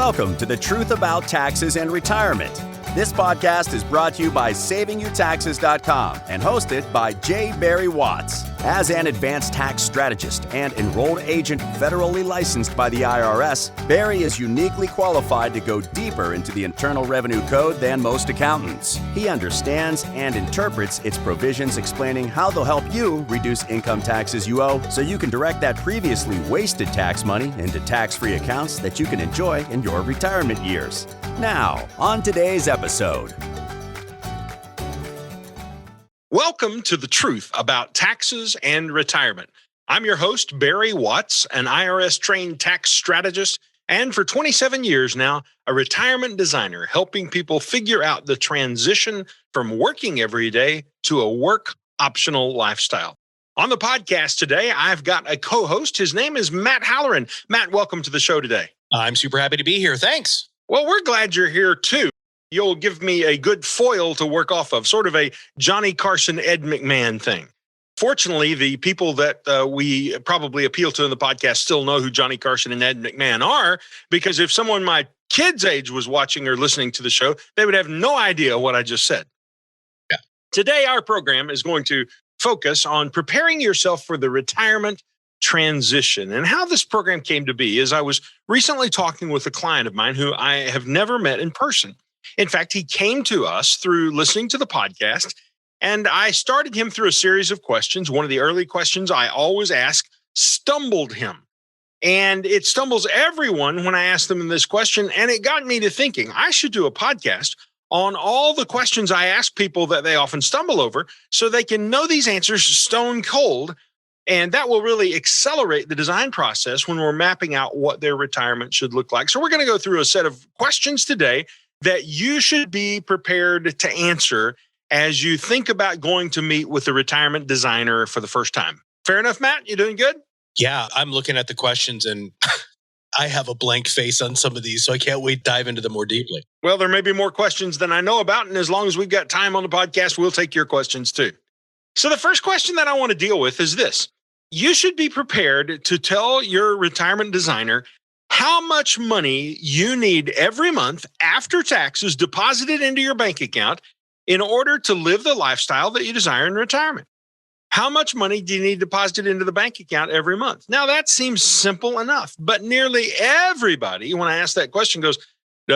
Welcome to The Truth About Taxes and Retirement. This podcast is brought to you by SavingYouTaxes.com and hosted by J. Barry Watts. As an advanced tax strategist and enrolled agent federally licensed by the IRS, Barry is uniquely qualified to go deeper into the Internal Revenue Code than most accountants. He understands and interprets its provisions, explaining how they'll help you reduce income taxes you owe so you can direct that previously wasted tax money into tax-free accounts that you can enjoy in your retirement years. Now, on today's episode. Welcome to The Truth About Taxes and Retirement. I'm your host, Barry Watts, an IRS-trained tax strategist, and for 27 years now, a retirement designer helping people figure out the transition from working every day to a work-optional lifestyle. On the podcast today, I've got a co-host. His name is Matt Halloran. Matt, welcome to the show today. I'm super happy to be here. Thanks. Well, we're glad you're here, too. You'll give me a good foil to work off of, sort of a Johnny Carson, Ed McMahon thing. Fortunately, the people that we probably appeal to in the podcast still know who Johnny Carson and Ed McMahon are, because if someone my kid's age was watching or listening to the show, they would have no idea what I just said. Yeah. Today, our program is going to focus on preparing yourself for the retirement transition. And how this program came to be is I was recently talking with a client of mine who I have never met in person. In fact, he came to us through listening to the podcast, and I started him through a series of questions. One of the early questions I always ask stumbled him. And it stumbles everyone when I ask them this question. And it got me to thinking I should do a podcast on all the questions I ask people that they often stumble over so they can know these answers stone cold. And that will really accelerate the design process when we're mapping out what their retirement should look like. So we're going to go through a set of questions today that you should be prepared to answer as you think about going to meet with a retirement designer for the first time. Fair enough, Matt? You doing good? Yeah, I'm looking at the questions and I have a blank face on some of these, so I can't wait to dive into them more deeply. Well, there may be more questions than I know about, and as long as we've got time on the podcast, we'll take your questions too. So the first question that I want to deal with is this. You should be prepared to tell your retirement designer how much money you need every month after taxes deposited into your bank account in order to live the lifestyle that you desire in retirement. How much money do you need deposited into the bank account every month? Now, that seems simple enough, but nearly everybody, when I ask that question, goes, I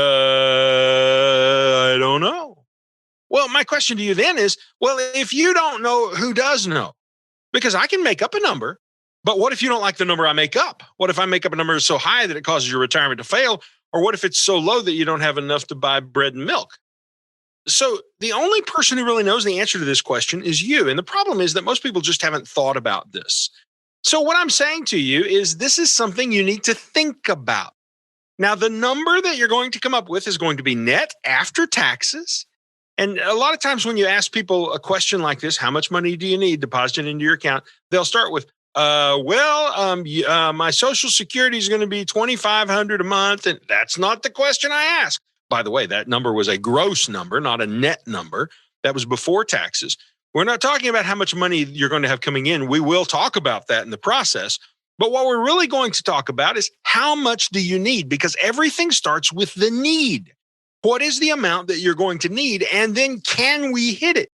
don't know. Well, my question to you then is, well, if you don't know, who does know? Because I can make up a number. But what if you don't like the number I make up? What if I make up a number so high that it causes your retirement to fail? Or what if it's so low that you don't have enough to buy bread and milk? So the only person who really knows the answer to this question is you. And the problem is that most people just haven't thought about this. So what I'm saying to you is this is something you need to think about. Now, the number that you're going to come up with is going to be net after taxes. And a lot of times when you ask people a question like this, how much money do you need deposited into your account? They'll start with, my Social Security is going to be $2,500 a month. And that's not the question I asked. By the way, that number was a gross number, not a net number. That was before taxes. We're not talking about how much money you're going to have coming in. We will talk about that in the process. But what we're really going to talk about is how much do you need? Because everything starts with the need. What is the amount that you're going to need? And then can we hit it?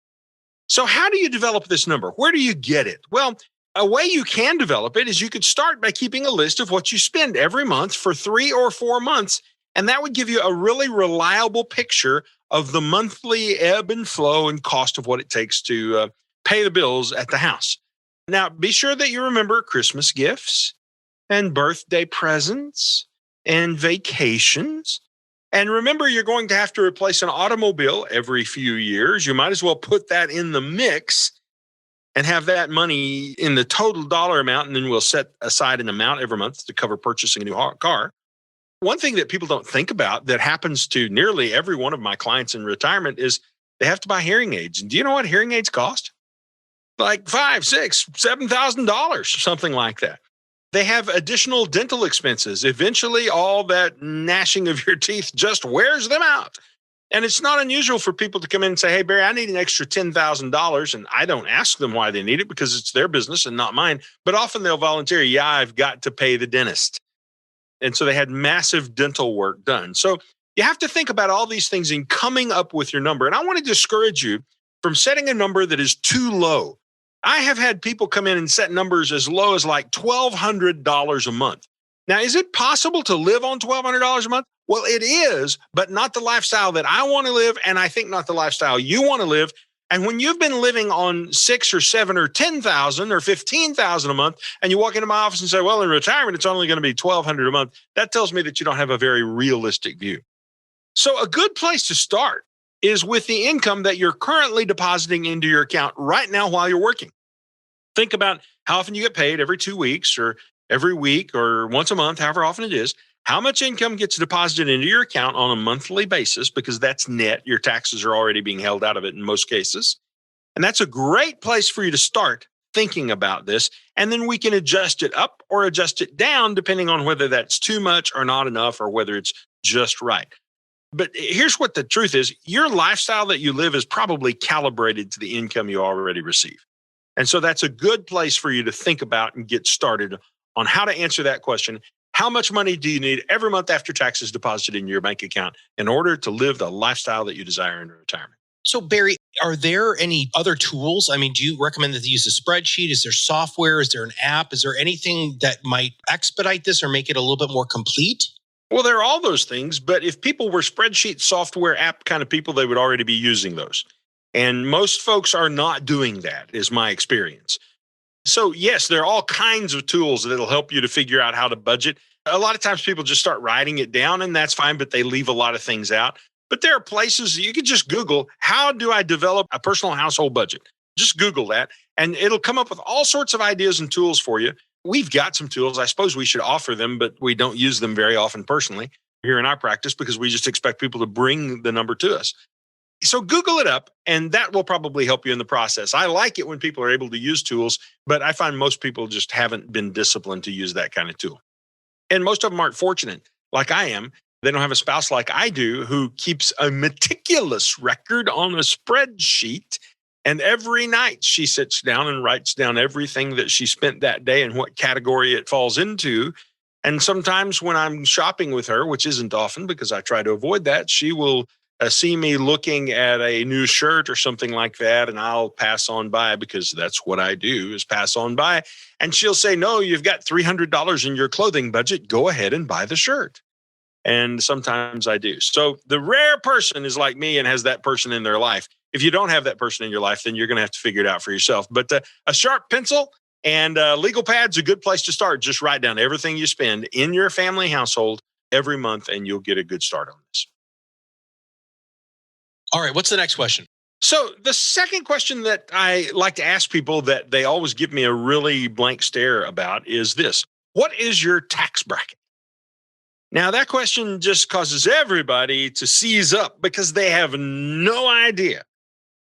So how do you develop this number? Where do you get it? Well, a way you can develop it is you could start by keeping a list of what you spend every month for 3 or 4 months. And that would give you a really reliable picture of the monthly ebb and flow and cost of what it takes to pay the bills at the house. Now, be sure that you remember Christmas gifts and birthday presents and vacations. And remember, you're going to have to replace an automobile every few years. You might as well put that in the mix and have that money in the total dollar amount, and then we'll set aside an amount every month to cover purchasing a new car. One thing that people don't think about that happens to nearly every one of my clients in retirement is they have to buy hearing aids. And do you know what hearing aids cost? Like $5,000, $6,000, $7,000, something like that. They have additional dental expenses. Eventually, all that gnashing of your teeth just wears them out. And it's not unusual for people to come in and say, hey, Barry, I need an extra $10,000. And I don't ask them why they need it because it's their business and not mine. But often they'll volunteer, yeah, I've got to pay the dentist. And so they had massive dental work done. So you have to think about all these things in coming up with your number. And I want to discourage you from setting a number that is too low. I have had people come in and set numbers as low as like $1,200 a month. Now, is it possible to live on $1,200 a month? Well, it is, but not the lifestyle that I want to live, and I think not the lifestyle you want to live. And when you've been living on $6,000 or $7,000 or $10,000 or $15,000 a month, and you walk into my office and say, well, in retirement, it's only going to be $1,200 a month, that tells me that you don't have a very realistic view. So a good place to start is with the income that you're currently depositing into your account right now while you're working. Think about how often you get paid, every 2 weeks or every week or once a month, however often it is. How much income gets deposited into your account on a monthly basis, because that's net. Your taxes are already being held out of it in most cases. And that's a great place for you to start thinking about this. And then we can adjust it up or adjust it down, depending on whether that's too much or not enough, or whether it's just right. But here's what the truth is. Your lifestyle that you live is probably calibrated to the income you already receive. And so that's a good place for you to think about and get started on how to answer that question. How much money do you need every month after taxes deposited in your bank account in order to live the lifestyle that you desire in retirement? So, Barry, are there any other tools? I mean, do you recommend that they use a spreadsheet? Is there software? Is there an app? Is there anything that might expedite this or make it a little bit more complete? Well, there are all those things, but if people were spreadsheet, software, app kind of people, they would already be using those. And most folks are not doing that, is my experience. So yes, there are all kinds of tools that'll help you to figure out how to budget. A lot of times people just start writing it down, and that's fine, but they leave a lot of things out. But there are places you can just Google, how do I develop a personal household budget? Just Google that, and it'll come up with all sorts of ideas and tools for you. We've got some tools. I suppose we should offer them, but we don't use them very often personally here in our practice because we just expect people to bring the number to us. So Google it up, and that will probably help you in the process. I like it when people are able to use tools, but I find most people just haven't been disciplined to use that kind of tool. And most of them aren't fortunate, like I am. They don't have a spouse like I do who keeps a meticulous record on a spreadsheet. And every night she sits down and writes down everything that she spent that day and what category it falls into. And sometimes when I'm shopping with her, which isn't often because I try to avoid that, she will see me looking at a new shirt or something like that, and I'll pass on by because that's what I do, is pass on by. And she'll say, no, you've got $300 in your clothing budget. Go ahead and buy the shirt. And sometimes I do. So the rare person is like me and has that person in their life. If you don't have that person in your life, then you're going to have to figure it out for yourself. But a sharp pencil and legal pad's a good place to start. Just write down everything you spend in your family household every month, and you'll get a good start on this. All right, what's the next question? So the second question that I like to ask people that they always give me a really blank stare about is this: what is your tax bracket? Now, that question just causes everybody to seize up because they have no idea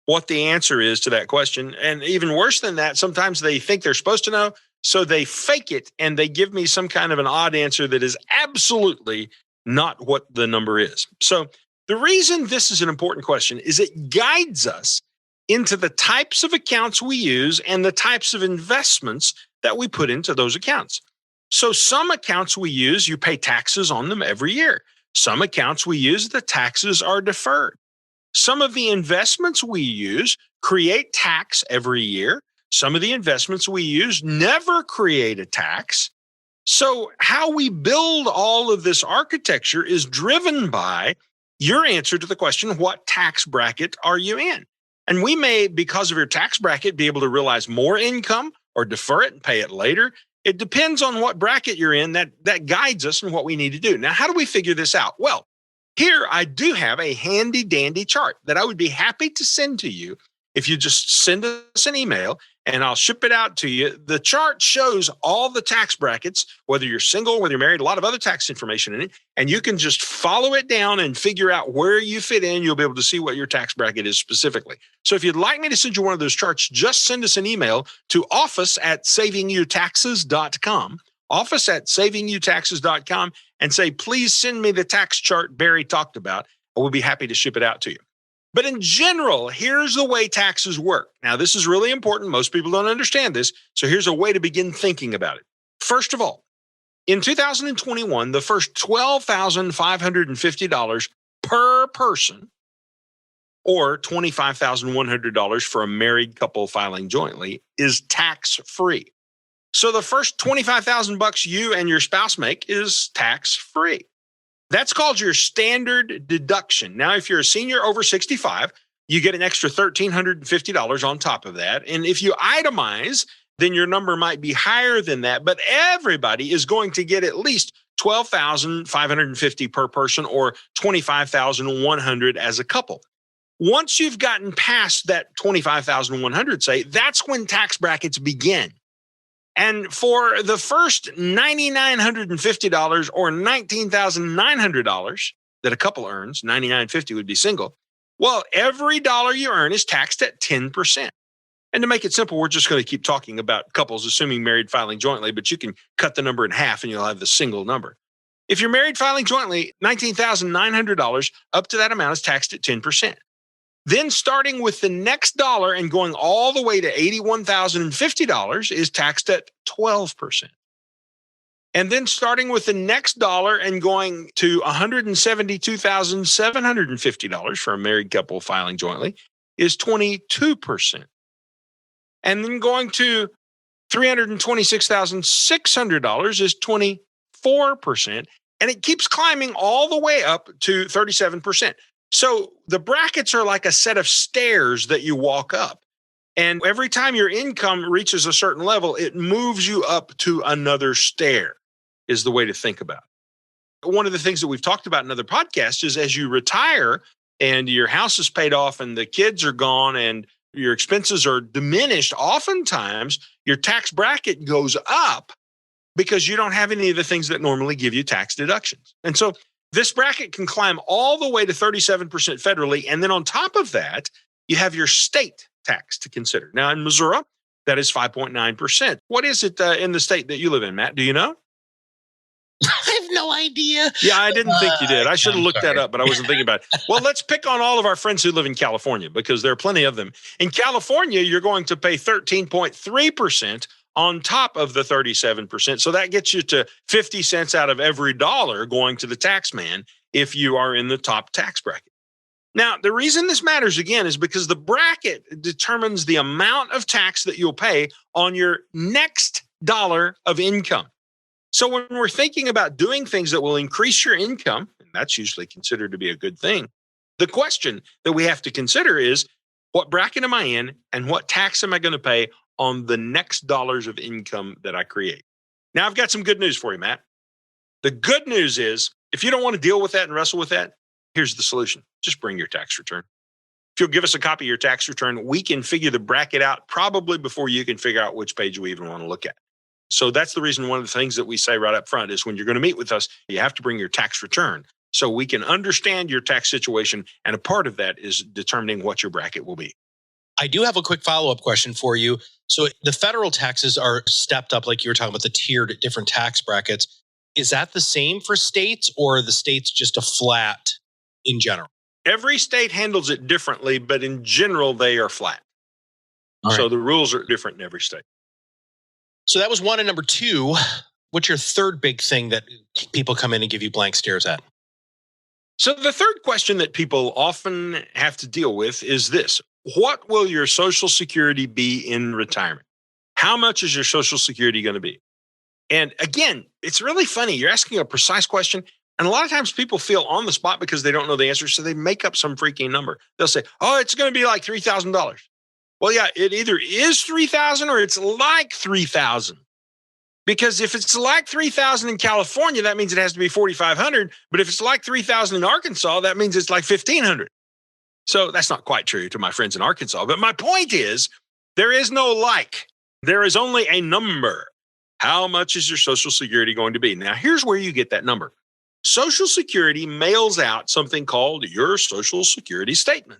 what the answer is to that question. And even worse than that, sometimes they think they're supposed to know, so they fake it and they give me some kind of an odd answer that is absolutely not what the number is. So the reason this is an important question is it guides us into the types of accounts we use and the types of investments that we put into those accounts. So some accounts we use, you pay taxes on them every year. Some accounts we use, the taxes are deferred. Some of the investments we use create tax every year. Some of the investments we use never create a tax. So how we build all of this architecture is driven by your answer to the question, what tax bracket are you in? And we may, because of your tax bracket, be able to realize more income or defer it and pay it later. It depends on what bracket you're in. That guides us in what we need to do. Now, how do we figure this out? Well, here I do have a handy dandy chart that I would be happy to send to you if you just send us an email and I'll ship it out to you. The chart shows all the tax brackets, whether you're single, whether you're married, a lot of other tax information in it. And you can just follow it down and figure out where you fit in. You'll be able to see what your tax bracket is specifically. So if you'd like me to send you one of those charts, just send us an email to office@savingyou.taxes.com, office@savingyou.taxes.com, and say, please send me the tax chart Barry talked about. I will be happy to ship it out to you. But in general, here's the way taxes work. Now, this is really important. Most people don't understand this. So here's a way to begin thinking about it. First of all, In 2021, the first $12,550 per person, or $25,100 for a married couple filing jointly, is tax-free. So the first $25,000 you and your spouse make is tax-free. That's called your standard deduction. Now, if you're a senior over 65, you get an extra $1,350 on top of that. And if you itemize, then your number might be higher than that. But everybody is going to get at least $12,550 per person, or $25,100 as a couple. Once you've gotten past that $25,100, say, that's when tax brackets begin. And for the first $9,950 or $19,900 that a couple earns, $9,950 would be single. Well, every dollar you earn is taxed at 10%. And to make it simple, we're just going to keep talking about couples, assuming married filing jointly, but you can cut the number in half and you'll have the single number. If you're married filing jointly, $19,900 up to that amount is taxed at 10%. Then starting with the next dollar and going all the way to $81,050 is taxed at 12%. And then starting with the next dollar and going to $172,750 for a married couple filing jointly is 22%. And then going to $326,600 is 24%. And it keeps climbing all the way up to 37%. So the brackets are like a set of stairs that you walk up. And every time your income reaches a certain level, it moves you up to another stair, is the way to think about it. One of the things that we've talked about in other podcasts is as you retire and your house is paid off and the kids are gone and your expenses are diminished, oftentimes your tax bracket goes up because you don't have any of the things that normally give you tax deductions. And so this bracket can climb all the way to 37% federally. And then on top of that, you have your state tax to consider. Now in Missouri, that is 5.9%. What is it in the state that you live in, Matt? Do you know? I have no idea. Yeah, I didn't think you did. I should have looked that up, but I wasn't thinking about it. Well, let's pick on all of our friends who live in California because there are plenty of them. In California, you're going to pay 13.3% on top of the 37%. So that gets you to 50 cents out of every dollar going to the tax man if you are in the top tax bracket. Now, the reason this matters again is because the bracket determines the amount of tax that you'll pay on your next dollar of income. So when we're thinking about doing things that will increase your income, and that's usually considered to be a good thing, the question that we have to consider is, what bracket am I in and what tax am I going to pay on the next dollars of income that I create? Now, I've got some good news for you, Matt. The good news is, if you don't want to deal with that and wrestle with that, here's the solution. Just bring your tax return. If you'll give us a copy of your tax return, we can figure the bracket out probably before you can figure out which page we even want to look at. So that's the reason one of the things that we say right up front is when you're going to meet with us, you have to bring your tax return so we can understand your tax situation. And a part of that is determining what your bracket will be. I do have a quick follow-up question for you. So the federal taxes are stepped up, like you were talking about the tiered different tax brackets. Is that the same for states, or are the states just a flat in general? Every state handles it differently, but in general, they are flat. All so right. the rules are different in every state. So that was one. And number two, what's your third big thing that people come in and give you blank stares at? So the third question that people often have to deal with is this: what will your Social Security be in retirement? How much is your Social Security going to be? And again, it's really funny. You're asking a precise question. And a lot of times people feel on the spot because they don't know the answer. So they make up some freaking number. They'll say, oh, it's going to be like $3,000. Well, yeah, it either is $3,000 or it's like $3,000. Because if it's like $3,000 in California, that means it has to be $4,500. But if it's like $3,000 in Arkansas, that means it's like $1,500. So that's not quite true to my friends in Arkansas. But my point is, there is no like. There is only a number. How much is your Social Security going to be? Now, here's where you get that number. Social Security mails out something called your Social Security statement.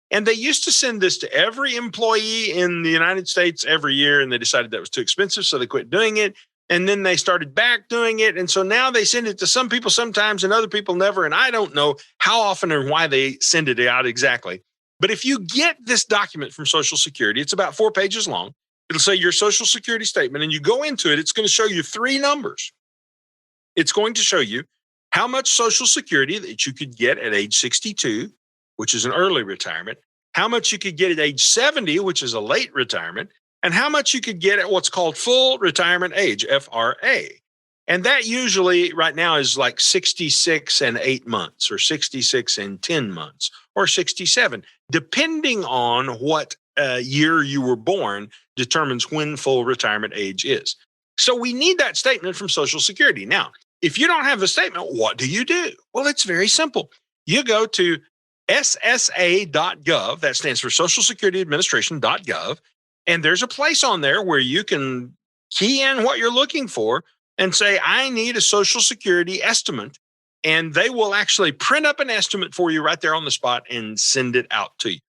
And they used to send this to every employee in the United States every year, and they decided that was too expensive, so they quit doing it. And then they started back doing it. And so now they send it to some people sometimes and other people never. And I don't know how often or why they send it out exactly. But if you get this document from Social Security, it's about 4 pages long. It'll say your Social Security statement, and you go into it, it's going to show you 3 numbers. It's going to show you how much Social Security that you could get at age 62, which is an early retirement, how much you could get at age 70, which is a late retirement, and how much you could get at what's called full retirement age, FRA. And that usually right now is like 66 and 8 months or 66 and 10 months or 67, depending on what year you were born determines when full retirement age is. So we need that statement from Social Security. Now, if you don't have the statement, what do you do? Well, it's very simple. You go to ssa.gov, that stands for Social Security Administration.gov, and there's a place on there where you can key in what you're looking for and say, I need a Social Security estimate, and they will actually print up an estimate for you right there on the spot and send it out to you.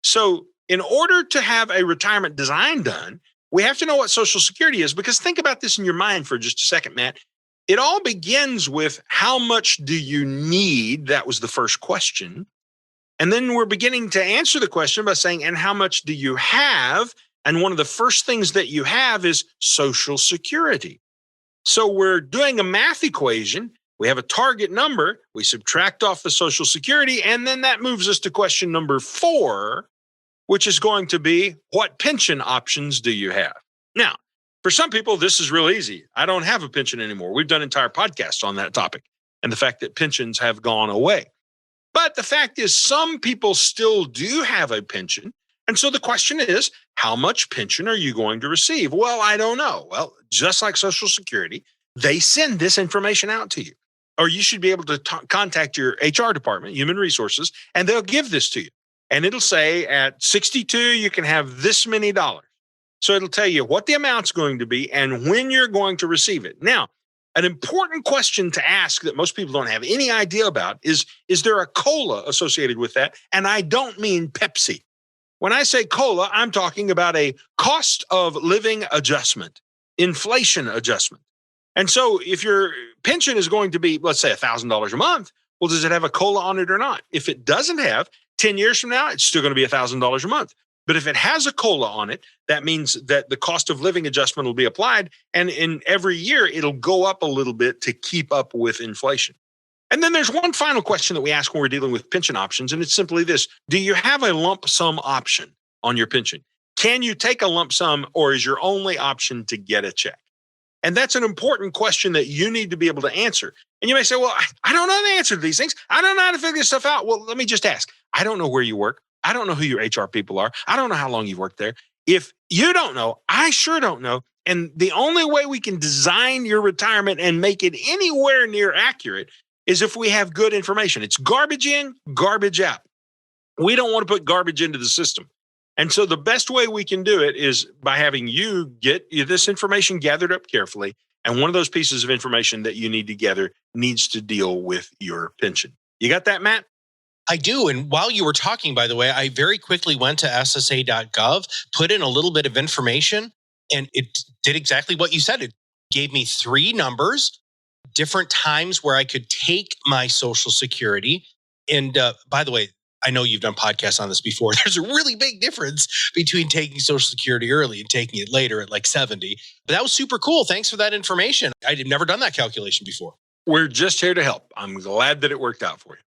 So in order to have a retirement design done, we have to know what Social Security is, because think about this in your mind for just a second, Matt. It all begins with how much do you need? That was the first question. And then we're beginning to answer the question by saying, and how much do you have? And one of the first things that you have is Social Security. So we're doing a math equation. We have a target number. We subtract off the Social Security. And then that moves us to question number 4, which is going to be, what pension options do you have? Now, for some people, this is real easy. I don't have a pension anymore. We've done entire podcasts on that topic and the fact that pensions have gone away. But the fact is, some people still do have a pension. And so the question is, how much pension are you going to receive? Well, I don't know. Well, just like Social Security, they send this information out to you. Or you should be able to contact your HR department, Human Resources, and they'll give this to you. And it'll say at 62, you can have this many dollars. So it'll tell you what the amount's going to be and when you're going to receive it. Now, an important question to ask that most people don't have any idea about is there a COLA associated with that? And I don't mean Pepsi. When I say COLA, I'm talking about a cost of living adjustment, inflation adjustment. And so if your pension is going to be, let's say, $1,000 a month, well, does it have a COLA on it or not? If it doesn't have, 10 years from now, it's still going to be $1,000 a month. But if it has a COLA on it, that means that the cost of living adjustment will be applied. And in every year, it'll go up a little bit to keep up with inflation. And then there's one final question that we ask when we're dealing with pension options. And it's simply this: do you have a lump sum option on your pension? Can you take a lump sum, or is your only option to get a check? And that's an important question that you need to be able to answer. And you may say, well, I don't know the answer to these things. I don't know how to figure this stuff out. Well, let me just ask. I don't know where you work. I don't know who your HR people are. I don't know how long you've worked there. If you don't know, I sure don't know. And the only way we can design your retirement and make it anywhere near accurate is if we have good information. It's garbage in, garbage out. We don't want to put garbage into the system. And so the best way we can do it is by having you get this information gathered up carefully. And one of those pieces of information that you need to gather needs to deal with your pension. You got that, Matt? I do. And while you were talking, by the way, I very quickly went to ssa.gov, put in a little bit of information, and it did exactly what you said. It gave me 3 numbers, different times where I could take my Social Security. And by the way, I know you've done podcasts on this before. There's a really big difference between taking Social Security early and taking it later at like 70. But that was super cool. Thanks for that information. I'd never done that calculation before. We're just here to help. I'm glad that it worked out for you.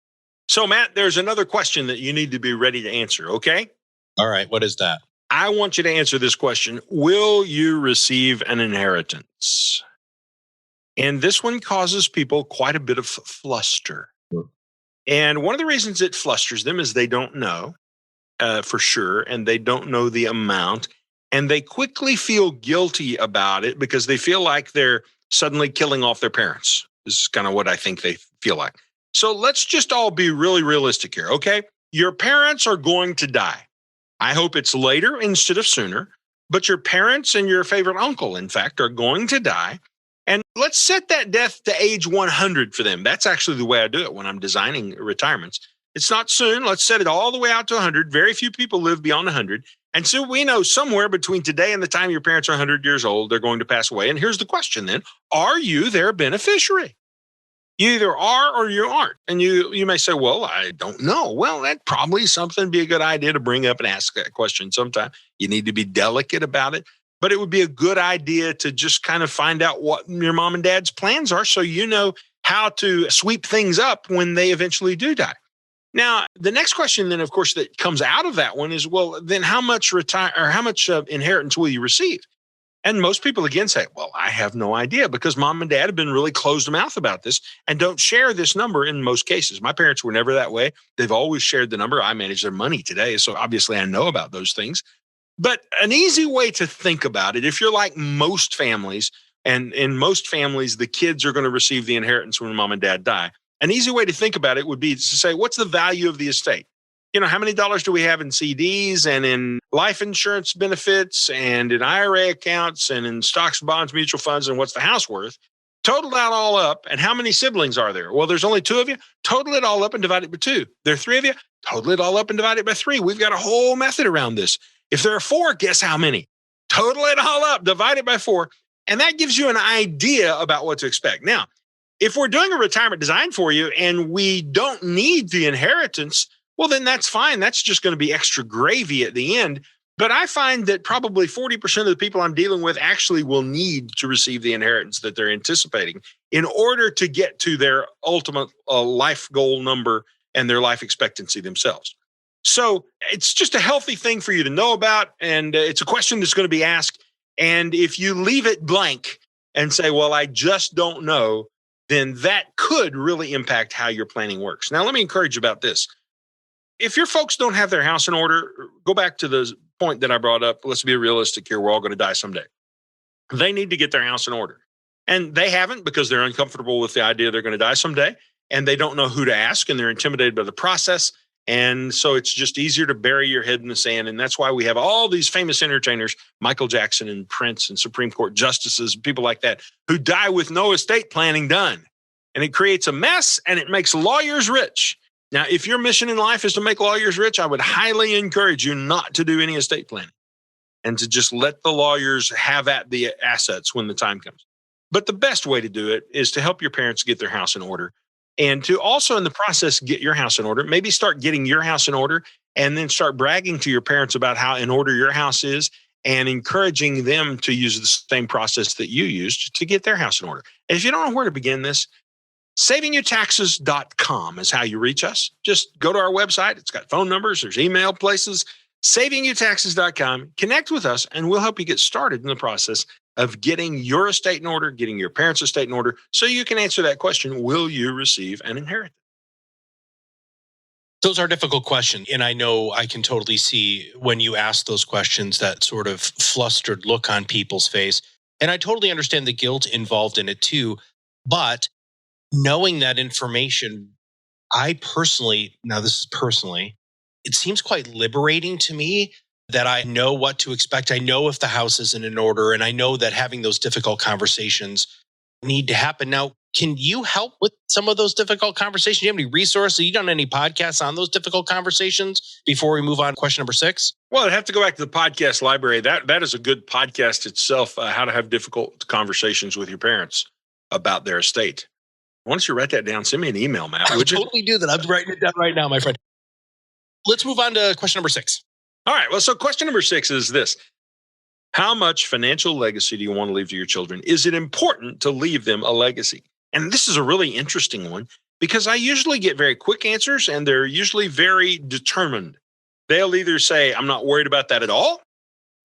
So, Matt, there's another question that you need to be ready to answer, okay? All right. What is that? I want you to answer this question. Will you receive an inheritance? And this one causes people quite a bit of fluster. And one of the reasons it flusters them is they don't know for sure, and they don't know the amount, and they quickly feel guilty about it because they feel like they're suddenly killing off their parents. This is kind of what I think they feel like. So let's just all be really realistic here, okay? Your parents are going to die. I hope it's later instead of sooner, but your parents and your favorite uncle, in fact, are going to die. And let's set that death to age 100 for them. That's actually the way I do it when I'm designing retirements. It's not soon. Let's set it all the way out to 100. Very few people live beyond 100. And so we know somewhere between today and the time your parents are 100 years old, they're going to pass away. And here's the question then: are you their beneficiary? You either are or you aren't. And you may say, well, I don't know. Well, that probably something be a good idea to bring up and ask that question sometime. You need to be delicate about it. but it would be a good idea to just kind of find out what your mom and dad's plans are so you know how to sweep things up when they eventually do die. Now, the next question then, of course, that comes out of that one is, well, then how much inheritance will you receive? And most people again say, well, I have no idea, because mom and dad have been really closed mouth about this and don't share this number in most cases. My parents were never that way. They've always shared the number. I manage their money today, so obviously I know about those things. But an easy way to think about it, if you're like most families, and in most families, the kids are going to receive the inheritance when mom and dad die. An easy way to think about it would be to say, what's the value of the estate? You know, how many dollars do we have in CDs and in life insurance benefits and in IRA accounts and in stocks, bonds, mutual funds, and what's the house worth? Total that all up. And how many siblings are there? Well, there's only 2 of you. Total it all up and divide it by 2. There are 3 of you. Total it all up and divide it by 3. We've got a whole method around this. If there are 4, guess how many? Total it all up, divide it by 4. And that gives you an idea about what to expect. Now, if we're doing a retirement design for you and we don't need the inheritance, well, then that's fine. That's just going to be extra gravy at the end. But I find that probably 40% of the people I'm dealing with actually will need to receive the inheritance that they're anticipating in order to get to their ultimate life goal number and their life expectancy themselves. So it's just a healthy thing for you to know about. And it's a question that's going to be asked. And if you leave it blank and say, well, I just don't know, then that could really impact how your planning works. Now, let me encourage you about this. If your folks don't have their house in order, go back to the point that I brought up. Let's be realistic here. We're all going to die someday. They need to get their house in order. And they haven't, because they're uncomfortable with the idea they're going to die someday. And they don't know who to ask, and they're intimidated by the process. And so it's just easier to bury your head in the sand. And that's why we have all these famous entertainers, Michael Jackson and Prince and Supreme Court justices, people like that, who die with no estate planning done. And it creates a mess, and it makes lawyers rich. Now, if your mission in life is to make lawyers rich, I would highly encourage you not to do any estate planning and to just let the lawyers have at the assets when the time comes. But the best way to do it is to help your parents get their house in order, and to also in the process get your house in order. Maybe start getting your house in order and then start bragging to your parents about how in order your house is, and encouraging them to use the same process that you used to get their house in order. And if you don't know where to begin this, SavingYouTaxes.com is how you reach us. Just go to our website. It's got phone numbers. There's email places. SavingYouTaxes.com. Connect with us, and we'll help you get started in the process of getting your estate in order, getting your parents' estate in order, so you can answer that question, will you receive an inheritance? Those are difficult questions. And I know I can totally see when you ask those questions, that sort of flustered look on people's face. And I totally understand the guilt involved in it too. But knowing that information, I personally, now this is personally, it seems quite liberating to me that I know what to expect. I know if the house isn't in order, and I know that having those difficult conversations need to happen. Now, can you help with some of those difficult conversations? Do you have any resources? Have you done any podcasts on those difficult conversations before we move on to question number 6? Well, I'd have to go back to the podcast library. That is a good podcast itself, how to have difficult conversations with your parents about their estate. Why don't you write that down? Send me an email, Matt. Would you totally do that? I'm writing it down right now, my friend. Let's move on to question number 6. All right. Well, so question number 6 is this. How much financial legacy do you want to leave to your children? Is it important to leave them a legacy? And this is a really interesting one, because I usually get very quick answers, and they're usually very determined. They'll either say, I'm not worried about that at all.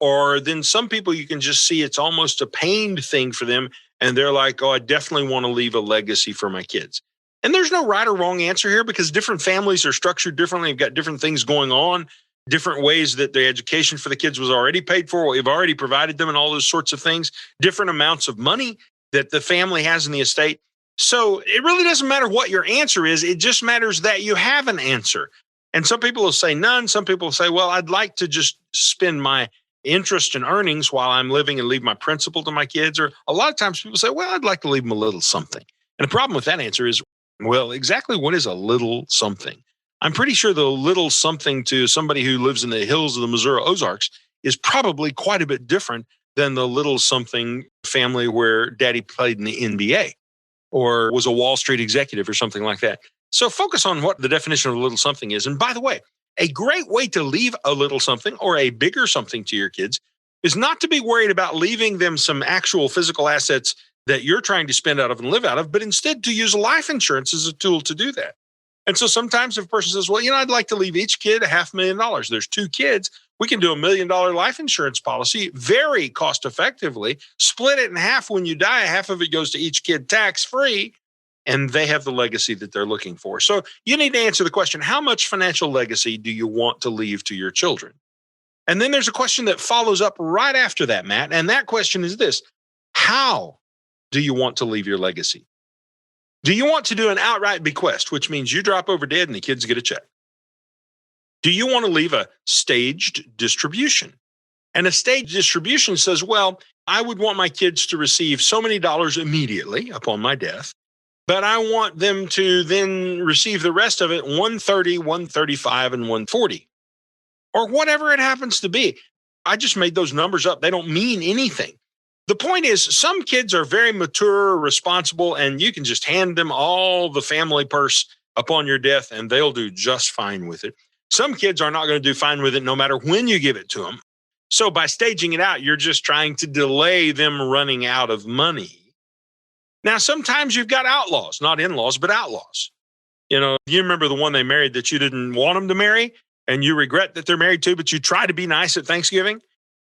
Or then some people, you can just see it's almost a pained thing for them. And they're like, oh, I definitely want to leave a legacy for my kids. And there's no right or wrong answer here, because different families are structured differently. They've got different things going on, different ways that the education for the kids was already paid for, what we've already provided them, and all those sorts of things, different amounts of money that the family has in the estate. So it really doesn't matter what your answer is. It just matters that you have an answer. And some people will say none. Some people will say, well, I'd like to just spend my interest and earnings while I'm living and leave my principal to my kids. Or a lot of times people say, well, I'd like to leave them a little something. And the problem with that answer is, well, exactly what is a little something? I'm pretty sure the little something to somebody who lives in the hills of the Missouri Ozarks is probably quite a bit different than the little something family where daddy played in the NBA or was a Wall Street executive or something like that. So focus on what the definition of a little something is. And by the way, a great way to leave a little something or a bigger something to your kids is not to be worried about leaving them some actual physical assets that you're trying to spend out of and live out of, but instead to use life insurance as a tool to do that. And so sometimes if a person says, well, I'd like to leave each kid $500,000. There's 2 kids. We can do $1 million life insurance policy very cost effectively, split it in half when you die. Half of it goes to each kid tax free, and they have the legacy that they're looking for. So you need to answer the question, how much financial legacy do you want to leave to your children? And then there's a question that follows up right after that, Matt. And that question is this: how do you want to leave your legacy? Do you want to do an outright bequest, which means you drop over dead and the kids get a check? Do you want to leave a staged distribution? And a staged distribution says, well, I would want my kids to receive so many dollars immediately upon my death, but I want them to then receive the rest of it, 130, 135, and 140, or whatever it happens to be. I just made those numbers up. They don't mean anything. The point is, some kids are very mature, responsible, and you can just hand them all the family purse upon your death, and they'll do just fine with it. Some kids are not going to do fine with it no matter when you give it to them. So by staging it out, you're just trying to delay them running out of money. Now, sometimes you've got outlaws, not in-laws, but outlaws. You remember the one they married that you didn't want them to marry, and you regret that they're married to, but you try to be nice at Thanksgiving?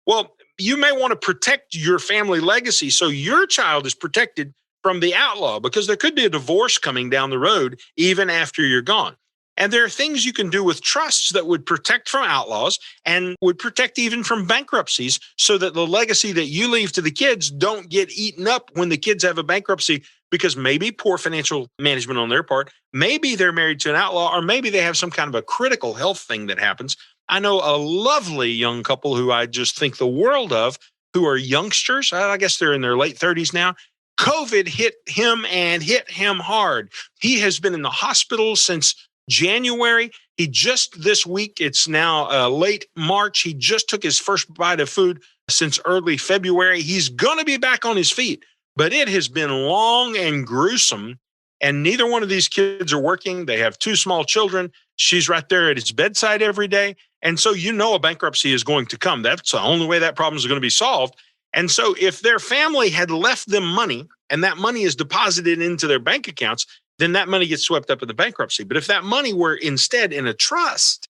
Well, you may want to protect your family legacy so your child is protected from the outlaw, because there could be a divorce coming down the road even after you're gone. And there are things you can do with trusts that would protect from outlaws and would protect even from bankruptcies, so that the legacy that you leave to the kids don't get eaten up when the kids have a bankruptcy, because maybe poor financial management on their part, maybe they're married to an outlaw, or maybe they have some kind of a critical health thing that happens. I know a lovely young couple who I just think the world of, who are youngsters. I guess they're in their late 30s now. COVID hit him and hit him hard. He has been in the hospital since January. He just this week, it's now late March, he just took his first bite of food since early February. He's going to be back on his feet, but it has been long and gruesome. And neither one of these kids are working. They have 2 small children. She's right there at his bedside every day. And so a bankruptcy is going to come. That's the only way that problem is going to be solved. And so if their family had left them money and that money is deposited into their bank accounts, then that money gets swept up in the bankruptcy. But if that money were instead in a trust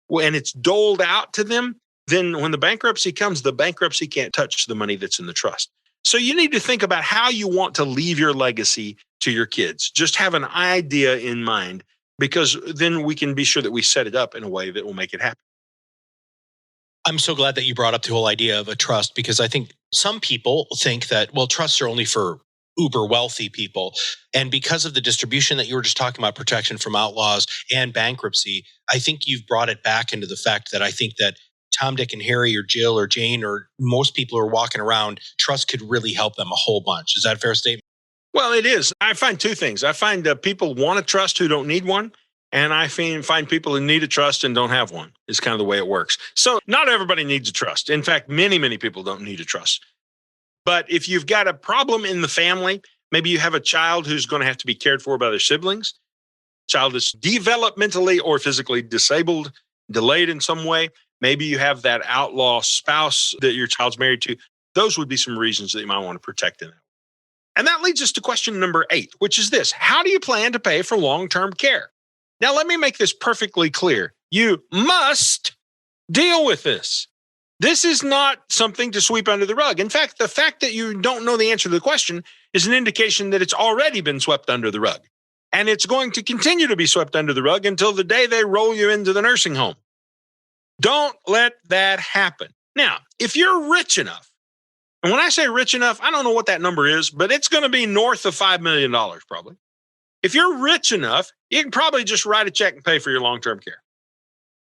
and it's doled out to them, then when the bankruptcy comes, the bankruptcy can't touch the money that's in the trust. So you need to think about how you want to leave your legacy to your kids. Just have an idea in mind, because then we can be sure that we set it up in a way that will make it happen. I'm so glad that you brought up the whole idea of a trust, because I think some people think that, well, trusts are only for uber wealthy people. And because of the distribution that you were just talking about, protection from outlaws and bankruptcy, I think you've brought it back into the fact that I think that Tom, Dick, and Harry, or Jill, or Jane, or most people who are walking around, trust could really help them a whole bunch. Is that a fair statement? Well, it is. I find 2 things. I find people want a trust who don't need one. And I find people who need a trust and don't have one. Is kind of the way it works. So not everybody needs a trust. In fact, many, many people don't need a trust. But if you've got a problem in the family, maybe you have a child who's going to have to be cared for by their siblings, child is developmentally or physically disabled, delayed in some way, maybe you have that outlaw spouse that your child's married to, those would be some reasons that you might want to protect them. And that leads us to question number 8, which is this: how do you plan to pay for long-term care? Now, let me make this perfectly clear. You must deal with this. This is not something to sweep under the rug. In fact, the fact that you don't know the answer to the question is an indication that it's already been swept under the rug. And it's going to continue to be swept under the rug until the day they roll you into the nursing home. Don't let that happen. Now, if you're rich enough, and when I say rich enough, I don't know what that number is, but it's going to be north of $5 million probably. If you're rich enough, you can probably just write a check and pay for your long-term care.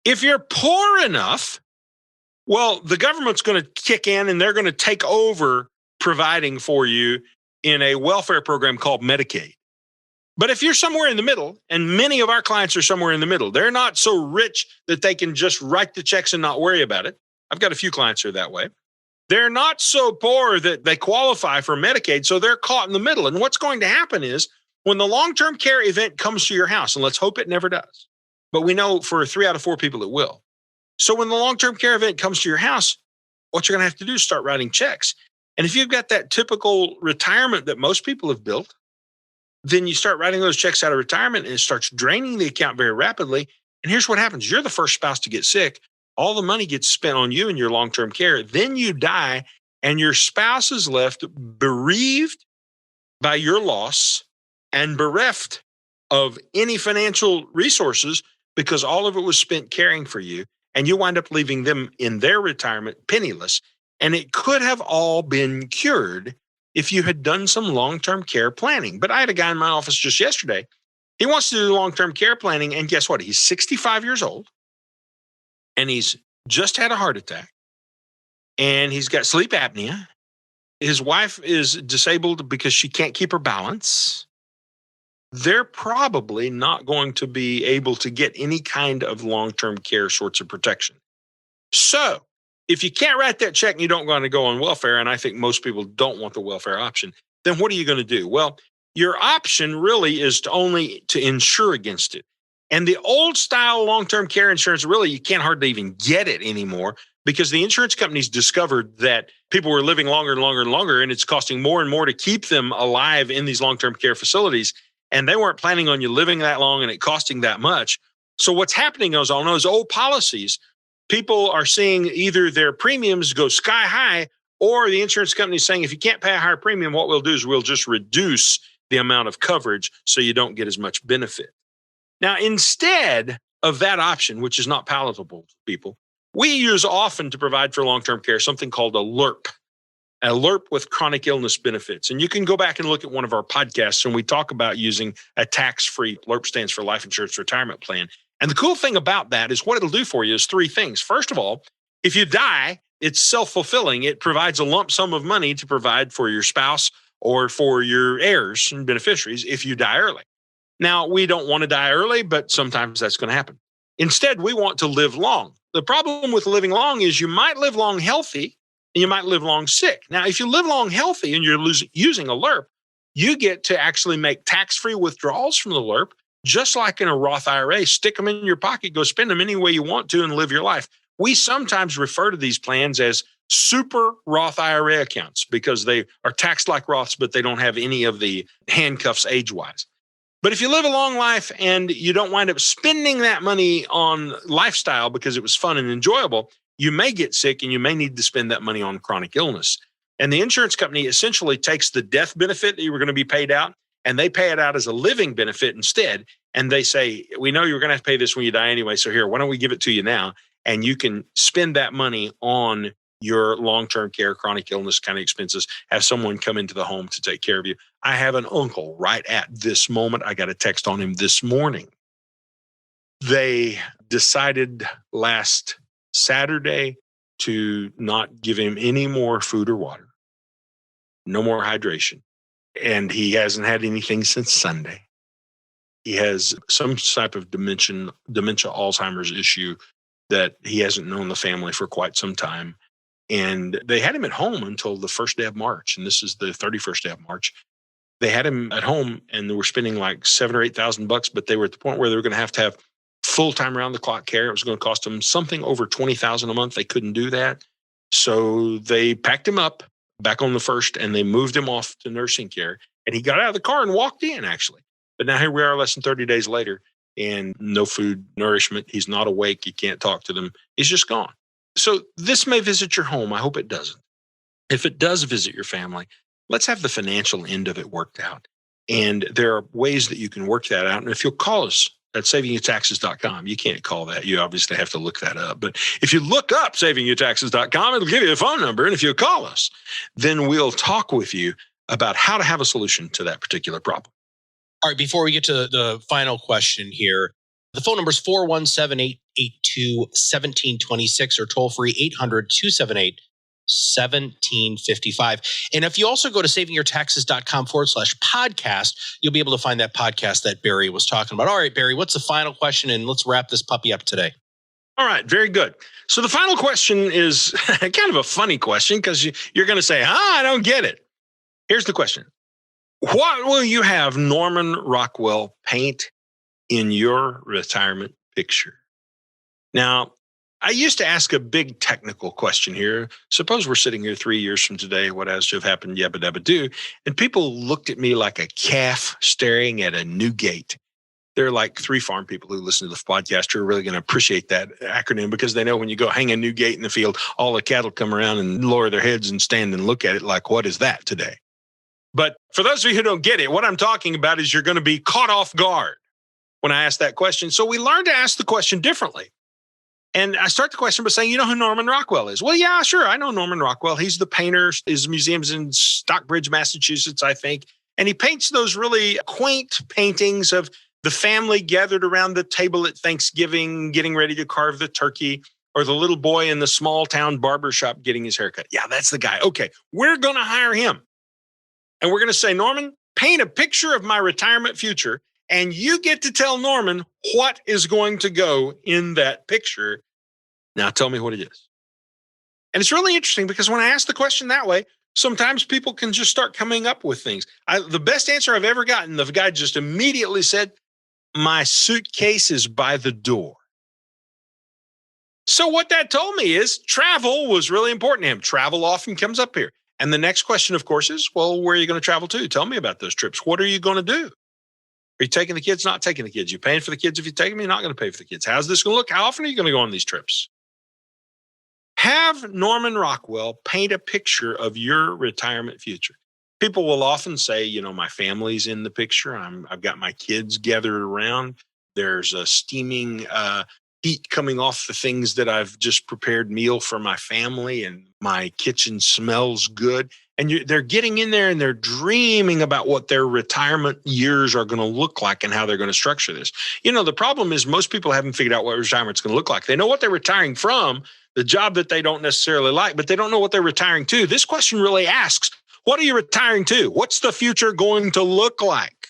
If you're poor enough, well, the government's going to kick in and they're going to take over providing for you in a welfare program called Medicaid. But if you're somewhere in the middle, and many of our clients are somewhere in the middle, they're not so rich that they can just write the checks and not worry about it. I've got a few clients who are that way. They're not so poor that they qualify for Medicaid, so they're caught in the middle. And what's going to happen is when the long-term care event comes to your house, and let's hope it never does, but we know for 3 out of 4 people it will. So when the long-term care event comes to your house, what you're going to have to do is start writing checks. And if you've got that typical retirement that most people have built, then you start writing those checks out of retirement and it starts draining the account very rapidly. And here's what happens. You're the first spouse to get sick. All the money gets spent on you and your long-term care. Then you die and your spouse is left bereaved by your loss and bereft of any financial resources because all of it was spent caring for you. And you wind up leaving them in their retirement penniless. And it could have all been cured if you had done some long-term care planning. But I had a guy in my office just yesterday. He wants to do long-term care planning. And guess what? He's 65 years old. And he's just had a heart attack. And he's got sleep apnea. His wife is disabled because she can't keep her balance. They're probably not going to be able to get any kind of long-term care sorts of protection. So if you can't write that check and you don't want to go on welfare, and I think most people don't want the welfare option, then what are you going to do? Well, your option really is to insure against it. And the old style long-term care insurance, really, you can't hardly even get it anymore because the insurance companies discovered that people were living longer and longer and longer, and it's costing more and more to keep them alive in these long-term care facilities. And they weren't planning on you living that long and it costing that much. So what's happening is on those old policies, people are seeing either their premiums go sky high or the insurance company is saying, if you can't pay a higher premium, what we'll do is we'll just reduce the amount of coverage so you don't get as much benefit. Now, instead of that option, which is not palatable to people, we use often to provide for long-term care something called a LIRP with chronic illness benefits. And you can go back and look at one of our podcasts when we talk about using a tax-free, LIRP stands for Life Insurance Retirement Plan. And the cool thing about that is what it'll do for you is three things. First of all, if you die, it's self-fulfilling. It provides a lump sum of money to provide for your spouse or for your heirs and beneficiaries if you die early. Now, we don't want to die early, but sometimes that's going to happen. Instead, we want to live long. The problem with living long is you might live long healthy and you might live long sick. Now, if you live long healthy and you're using a LIRP, you get to actually make tax-free withdrawals from the LIRP, just like in a Roth IRA. Stick them in your pocket, go spend them any way you want to and live your life. We sometimes refer to these plans as super Roth IRA accounts because they are taxed like Roths, but they don't have any of the handcuffs age-wise. But if you live a long life and you don't wind up spending that money on lifestyle because it was fun and enjoyable, you may get sick and you may need to spend that money on chronic illness. And the insurance company essentially takes the death benefit that you were going to be paid out and they pay it out as a living benefit instead. And they say, we know you're going to have to pay this when you die anyway. So here, why don't we give it to you now? And you can spend that money on your long-term care, chronic illness kind of expenses, have someone come into the home to take care of you. I have an uncle right at this moment. I got a text on him this morning. They decided last Saturday to not give him any more food or water, no more hydration. And he hasn't had anything since Sunday. He has some type of dementia, Alzheimer's issue that he hasn't known the family for quite some time. And they had him at home until the first day of March. And this is the 31st day of March. They had him at home and they were spending like $7,000 or $8,000, but they were at the point where they were going to have full-time round-the-clock care. It was going to cost them something over $20,000 a month. They couldn't do that. So they packed him up back on the 1st and they moved him off to nursing care. And he got out of the car and walked in, actually. But now here we are less than 30 days later and no food, nourishment. He's not awake. You can't talk to them. He's just gone. So this may visit your home. I hope it doesn't. If it does visit your family, let's have the financial end of it worked out. And there are ways that you can work that out. And if you'll call us at savingyoutaxes.com, you can't call that. You obviously have to look that up. But if you look up savingyoutaxes.com, it'll give you a phone number. And if you call us, then we'll talk with you about how to have a solution to that particular problem. All right, before we get to the final question here, the phone number is 417-882-1726 or toll free 800-278-1755. And if you also go to savingyourtaxes.com/podcast, you'll be able to find that podcast that Barry was talking about. All right, Barry, what's the final question? And let's wrap this puppy up today. All right, very good. So the final question is kind of a funny question because you're going to say, I don't get it. Here's the question. What will you have Norman Rockwell paint in your retirement picture? Now, I used to ask a big technical question here. Suppose we're sitting here 3 years from today. What has to have happened? Yabba dabba do. And people looked at me like a calf staring at a new gate. There are like 3 farm people who listen to the podcast who are really going to appreciate that acronym, because they know when you go hang a new gate in the field, all the cattle come around and lower their heads and stand and look at it like, what is that today? But for those of you who don't get it, what I'm talking about is you're going to be caught off guard when I ask that question. So we learn to ask the question differently. And I start the question by saying, you know who Norman Rockwell is? Well, yeah, sure. I know Norman Rockwell. He's the painter. His museum's in Stockbridge, Massachusetts, I think. And he paints those really quaint paintings of the family gathered around the table at Thanksgiving, getting ready to carve the turkey, or the little boy in the small town barbershop getting his haircut. Yeah, that's the guy. Okay, we're going to hire him. And we're going to say, Norman, paint a picture of my retirement future. And you get to tell Norman what is going to go in that picture. Now tell me what it is. And it's really interesting because when I ask the question that way, sometimes people can just start coming up with things. The best answer I've ever gotten, the guy just immediately said, my suitcase is by the door. So what that told me is travel was really important to him. Travel often comes up here. And the next question, of course, is, well, where are you going to travel to? Tell me about those trips. What are you going to do? Are you taking the kids, not taking the kids? You paying for the kids if you take them? You're not going to pay for the kids. How's this going to look? How often are you going to go on these trips? Have Norman Rockwell paint a picture of your retirement future. People will often say, you know, my family's in the picture. I've got my kids gathered around. There's a steaming heat coming off the things that I've just prepared meal for my family, and my kitchen smells good. And they're getting in there and they're dreaming about what their retirement years are going to look like and how they're going to structure this. You know, the problem is most people haven't figured out what retirement's going to look like. They know what they're retiring from, the job that they don't necessarily like, but they don't know what they're retiring to. This question really asks, what are you retiring to? What's the future going to look like?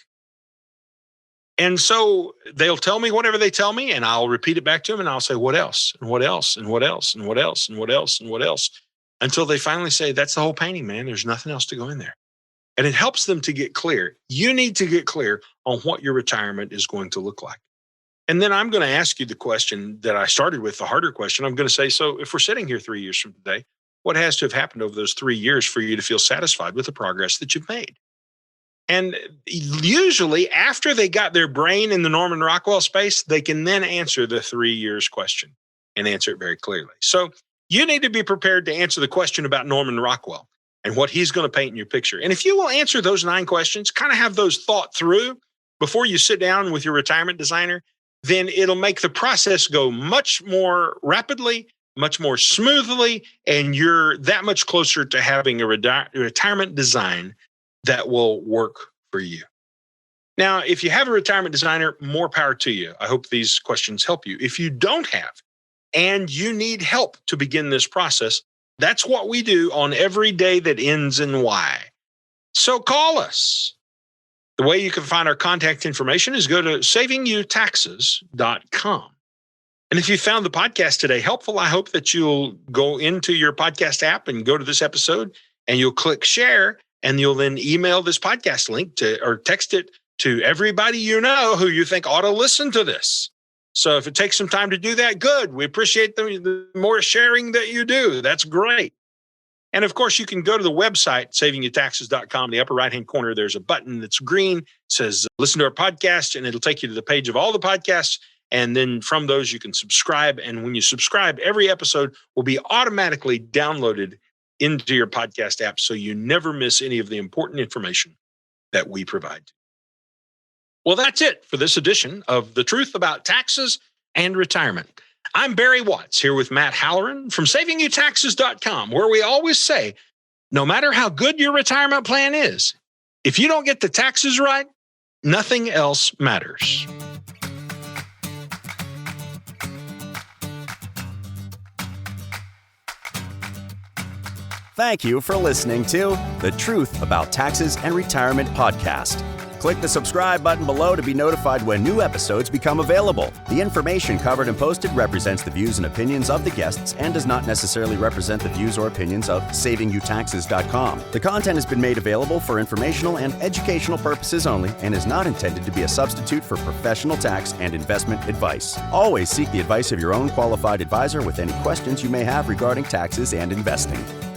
And so they'll tell me whatever they tell me, and I'll repeat it back to them, and I'll say, what else? And what else? And what else? And what else? And what else? And what else? Until they finally say, that's the whole painting, man. There's nothing else to go in there. And it helps them to get clear. You need to get clear on what your retirement is going to look like. And then I'm going to ask you the question that I started with, the harder question. I'm going to say, so if we're sitting here 3 years from today, what has to have happened over those 3 years for you to feel satisfied with the progress that you've made? And usually after they got their brain in the Norman Rockwell space, they can then answer the 3 years question and answer it very clearly. So you need to be prepared to answer the question about Norman Rockwell and what he's going to paint in your picture. And if you will answer those 9 questions, kind of have those thought through before you sit down with your retirement designer, then it'll make the process go much more rapidly, much more smoothly, and you're that much closer to having a retirement design that will work for you. Now, if you have a retirement designer, more power to you. I hope these questions help you. If you don't have, and you need help to begin this process, that's what we do on every day that ends in Y. So call us. The way you can find our contact information is go to savingyouTaxes.com. And if you found the podcast today helpful, I hope that you'll go into your podcast app and go to this episode, and you'll click share, and you'll then email this podcast link to, or text it to everybody you know who you think ought to listen to this. So if it takes some time to do that, good. We appreciate the more sharing that you do. That's great. And of course, you can go to the website, savingyouTaxes.com. In the upper right-hand corner, there's a button that's green. It says, listen to our podcast, and it'll take you to the page of all the podcasts. And then from those, you can subscribe. And when you subscribe, every episode will be automatically downloaded into your podcast app, so you never miss any of the important information that we provide. Well, that's it for this edition of The Truth About Taxes and Retirement. I'm Barry Watts here with Matt Halloran from SavingYouTaxes.com, where we always say, no matter how good your retirement plan is, if you don't get the taxes right, nothing else matters. Thank you for listening to The Truth About Taxes and Retirement podcast. Click the subscribe button below to be notified when new episodes become available. The information covered and posted represents the views and opinions of the guests and does not necessarily represent the views or opinions of SavingYouTaxes.com. The content has been made available for informational and educational purposes only and is not intended to be a substitute for professional tax and investment advice. Always seek the advice of your own qualified advisor with any questions you may have regarding taxes and investing.